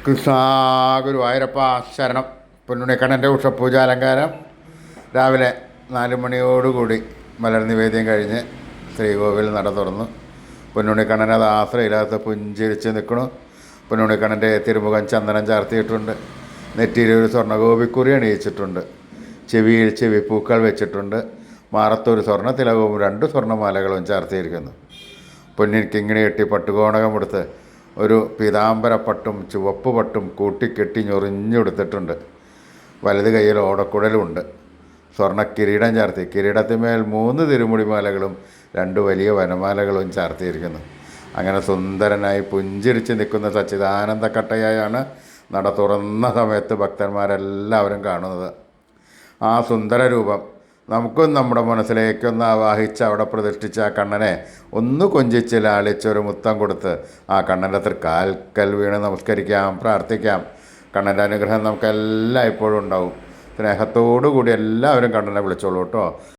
കൃഷ്ണ ഗുരുവായൂരപ്പ ശരണം. പൊന്നുണിക്കണ്ണൻ്റെ ഉഷപൂജാലങ്കാരം രാവിലെ 4 മണിയോടുകൂടി മലർ നിവേദ്യം കഴിഞ്ഞ് ശ്രീകോവിൽ നട തുറന്നു. പൊന്നുണിക്കണ്ണൻ അത് ആശ്രയില്ലാത്ത പുഞ്ചിരിച്ച് നിൽക്കണു. പൊന്നുണിക്കണ്ണൻ്റെ തിരുമുഖം ചന്ദനം ചാർത്തിയിട്ടുണ്ട്. നെറ്റിയിൽ ഒരു സ്വർണ്ണഗോപിക്കുറി അണിയിച്ചിട്ടുണ്ട്. ചെവിയിൽ ചെവിപ്പൂക്കൾ വെച്ചിട്ടുണ്ട്. മാറത്തൊരു സ്വർണ്ണ തിലകവും 2 സ്വർണ്ണമാലകളും ചാർത്തിയിരിക്കുന്നു. പൊന്നിൻ കിങ്ങിണി കെട്ടി പട്ടുകോണകമെടുത്ത് ഒരു പീതാംബരപ്പട്ടും ചുവപ്പ് പട്ടും കൂട്ടിക്കെട്ടി ഞൊറിഞ്ഞെടുത്തിട്ടുണ്ട്. വലത് കൈയിൽ ഓടക്കുഴലുമുണ്ട്. സ്വർണ്ണ കിരീടം ചാർത്തി. കിരീടത്തിന്മേൽ 3 തിരുമുടിമാലകളും 2 വലിയ വനമാലകളും ചാർത്തിയിരിക്കുന്നു. അങ്ങനെ സുന്ദരനായി പുഞ്ചിരിച്ച് നിൽക്കുന്ന സച്ചിദാനന്ദക്കട്ടയായാണ് നട തുറന്ന സമയത്ത് ഭക്തന്മാരെല്ലാവരും കാണുന്നത്. ആ സുന്ദര രൂപം നമുക്കും നമ്മുടെ മനസ്സിലേക്കൊന്ന് ആവാഹിച്ച് അവിടെ പ്രതിഷ്ഠിച്ച ആ കണ്ണനെ ഒന്ന് കൊഞ്ചിച്ച് ലാളിച്ചൊരു മുത്തം കൊടുത്ത് ആ കണ്ണൻ്റെ തൃക്കാൽക്കൽ വീണ് നമസ്കരിക്കാം, പ്രാർത്ഥിക്കാം. കണ്ണൻ്റെ അനുഗ്രഹം നമുക്കെല്ലാം ഇപ്പോഴും ഉണ്ടാവും. സ്നേഹത്തോടു കൂടി എല്ലാവരും കണ്ണനെ വിളിച്ചോളൂ കേട്ടോ.